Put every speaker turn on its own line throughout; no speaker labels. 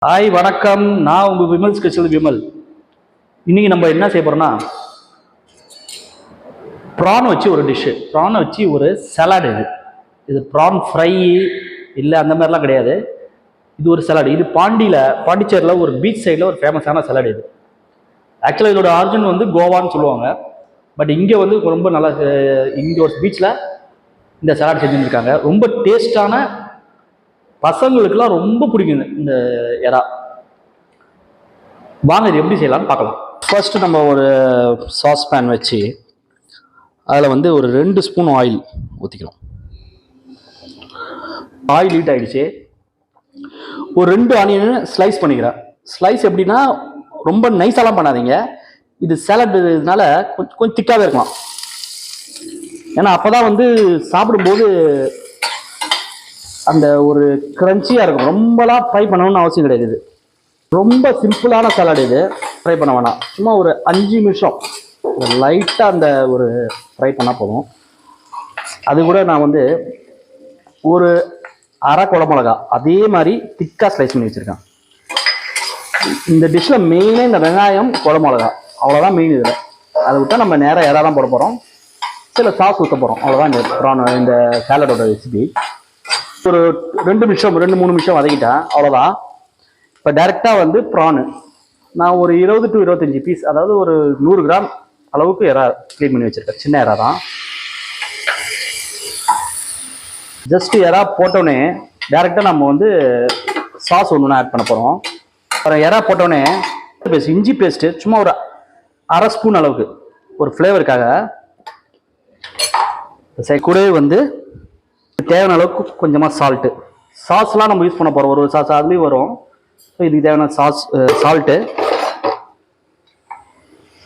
Hi வணக்கம். நான் உங்கள் விமல் ஸ்பெஷல் விமல். இன்னைக்கு நம்ம என்ன செய்ய போறோம்னா ப்ரான் வச்சு ஒரு டிஷ்ஷு, ப்ரான் வச்சு ஒரு சலாடு. இது ப்ரான் ஃப்ரை இல்லை அந்த மாதிரிலாம் கிடையாது. இது ஒரு சலாடு. இது பாண்டிச்சேரியில் ஒரு பீச் சைடில் ஒரு ஃபேமஸான சலாடு. இது ஆக்சுவலாக இதோட ஆரிஜின் வந்து கோவான்னு சொல்லுவாங்க. பட் இங்கே வந்து ரொம்ப நல்லா இங்கே ஒரு பீச்சில் இந்த சலாடு செஞ்சுருக்காங்க. ரொம்ப டேஸ்டான, பசங்களுக்குலாம் ரொம்ப பிடிக்கும் இந்த எறா. வாங்க இது எப்படி செய்யலாம்னு பார்க்கலாம். ஃபர்ஸ்ட் நம்ம ஒரு சாஸ் பேன் வச்சு அதில் வந்து ஒரு 2 ஸ்பூன் ஆயில் ஊற்றிக்கலாம். ஆயில் ஹீட் ஆகிடுச்சு. ஒரு 2 ஆனியன் ஸ்லைஸ் பண்ணிக்கிறேன். ஸ்லைஸ் எப்படின்னா ரொம்ப நைஸாலாம் பண்ணாதீங்க. இது சேலட் இதனால கொஞ்சம் திக்காகவே இருக்கலாம். ஏன்னா அப்போ தான் வந்து சாப்பிடும்போது அந்த ஒரு கிரன்ச்சியாக இருக்கும். ரொம்பலாம் ஃப்ரை பண்ணணும்னு அவசியம் கிடையாது. இது ரொம்ப சிம்பிளான சலாடு. இது ஃப்ரை பண்ண வேணாம். சும்மா ஒரு 5 நிமிஷம் லைட்டாக அந்த ஒரு ஃப்ரை பண்ணால் போதும். அது கூட நான் வந்து ஒரு அரை குடமிளகா அதே மாதிரி திக்காக ஸ்லைஸ் பண்ணி வச்சுருக்கேன். இந்த டிஷ்ஷில் மெயினே இந்த வெங்காயம், குடமிளகா, அவ்வளோதான் மெயின். இதில் அதை விட்டால் நம்ம நேராக எறா தான் போட போகிறோம். சில சாஸ் ஊற்ற போகிறோம். அவ்வளோதான் இந்த ப்ரான், இந்த சாலடோட ரெசிபி. ஒரு 2-3 நிமிஷம் வதக்கிட்டேன், அவ்வளோதான். இப்போ டைரெக்டாக வந்து ப்ரானு நான் ஒரு 20 to 25 பீஸ், அதாவது ஒரு 100 கிராம் அளவுக்கு எறா க்ளீன் பண்ணி வச்சுருக்கேன். சின்ன எறா தான். ஜஸ்ட் எறா போட்டோடனே டைரெக்டாக நம்ம வந்து சாஸ் ஒன்று ஆட் பண்ண போகிறோம். அப்புறம் எறா போட்டோடனே இஞ்சி பேஸ்ட்டு சும்மா ஒரு அரை ஸ்பூன் அளவுக்கு ஒரு ஃப்ளேவருக்காக. கூடவே வந்து தேவையான அளவுக்கு கொஞ்சமாக சாஸ்லாம் நம்ம யூஸ் பண்ண போகிறோம். ஒரு சாஸ் அதுலேயும் வரும். ஸோ இதுக்கு தேவையான சால்ட்டு.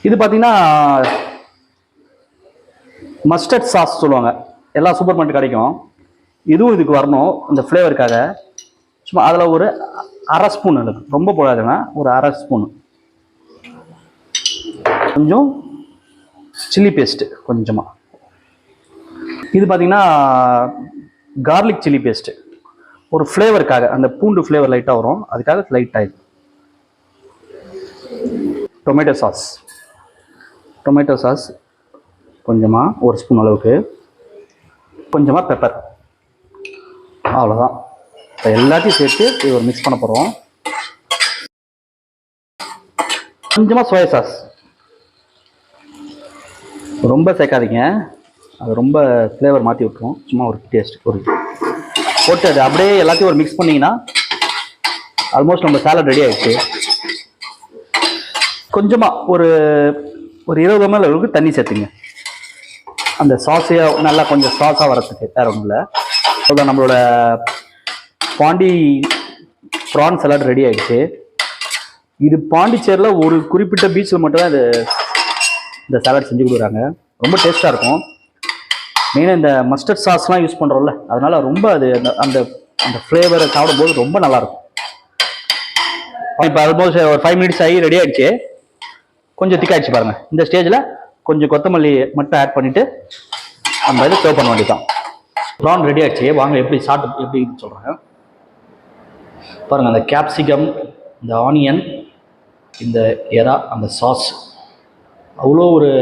இது பார்த்தீங்கன்னா மஸ்டர்ட் சாஸ் சொல்லுவாங்க, எல்லா சூப்பர் மார்க்கெட் கிடைக்கும். இதுவும் இதுக்கு வரணும் இந்த ஃப்ளேவருக்காக. சும்மா அதில் ஒரு அரை ஸ்பூன் அளவுக்கு, ரொம்ப போடாதுங்க, ஒரு அரை ஸ்பூன். கொஞ்சம் சில்லி பேஸ்ட்டு கொஞ்சமாக. இது பார்த்தீங்கன்னா கார்லிக் சில்லி பேஸ்ட்டு, ஒரு ஃப்ளேவருக்காக, அந்த பூண்டு ஃப்ளேவர் லைட்டாக வரும், அதுக்காக லைட்டாக. டொமேட்டோ சாஸ் கொஞ்சமாக, ஒரு ஸ்பூன் அளவுக்கு. கொஞ்சமாக பெப்பர், அவ்வளோதான். இப்போ எல்லாத்தையும் சேர்த்து இது ஒரு மிக்ஸ் பண்ண போகிறோம். கொஞ்சமாக சோயா சாஸ், ரொம்ப சேர்க்காதீங்க, அது ரொம்ப ஃப்ளேவர் மாற்றி விட்டுரும். சும்மா ஒரு டேஸ்ட் ஒரு போட்டு அது அப்படியே எல்லாத்தையும் ஒரு மிக்ஸ் பண்ணிங்கன்னா ஆல்மோஸ்ட் நம்ம சாலட் ரெடி ஆகிடுச்சு. கொஞ்சமாக ஒரு 20 ml அளவுக்கு தண்ணி சேர்த்துங்க, அந்த சாஸையாக நல்லா கொஞ்சம் சாஸாக வரத்துக்கு. வேறு ஒன்றும் இல்லை, அவ்வளோதான். நம்மளோட பாண்டி ப்ரான் சலாட் ரெடி ஆகிடுச்சு. இது பாண்டிச்சேரியில் ஒரு குறிப்பிட்ட பீச்சில் மட்டும்தான் இந்த சாலட் செஞ்சு கொடுக்குறாங்க. ரொம்ப டேஸ்ட்டாக இருக்கும். மெயினாக இந்த மஸ்டர்ட் சாஸ்லாம் யூஸ் பண்ணுறோம்ல, அதனால ரொம்ப அது அந்த அந்த ஃப்ளேவரை சாப்பிடும்போது ரொம்ப நல்லாயிருக்கும். இப்போ ஆல்மோஸ்ட் ஒரு 5 minutes ஆகி ரெடி ஆகிடுச்சு. கொஞ்சம் திக்காகிடுச்சு பாருங்கள். இந்த ஸ்டேஜில் கொஞ்சம் கொத்தமல்லி மட்டும் ஆட் பண்ணிவிட்டு நம்ம இதை சர்வ் பண்ண வேண்டியதான். ப்ரான் ரெடி ஆகிடுச்சு. வாங்க எப்படி சாப்பிட்டு எப்படி சொல்கிறேன் பாருங்கள். அந்த கேப்சிகம், இந்த ஆனியன், இந்த எறா, அந்த சாஸ், அவ்வளோ ஒரு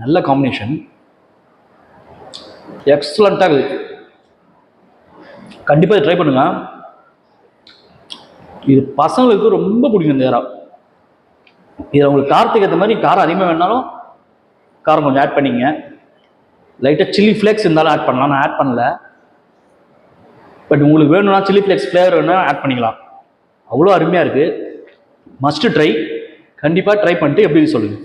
நல்ல காம்பினேஷன். எக்ஸலண்ட்டாக இருக்குது. கண்டிப்பாக ட்ரை பண்ணுங்க. இது பசங்களுக்கு ரொம்ப பிடிக்கும் இந்த எறா. இதில் உங்களுக்கு காரத்துக்கு ஏற்ற மாதிரி காரம் அதிகமாக வேணாலும் காரம் கொஞ்சம் ஆட் பண்ணிங்க. லைட்டாக சில்லி ஃப்ளேக்ஸ் இருந்தாலும் ஆட் பண்ணலாம். நான் ஆட் பண்ணல. பட் உங்களுக்கு வேணும்னா சில்லி ஃப்ளேக்ஸ் ஃப்ளேவர் வேணும்னா ஆட் பண்ணிக்கலாம். அவ்வளோ அருமையாக இருக்குது. Must try. கண்டிப்பாக ட்ரை பண்ணிட்டு எப்படி சொல்லுங்கள்.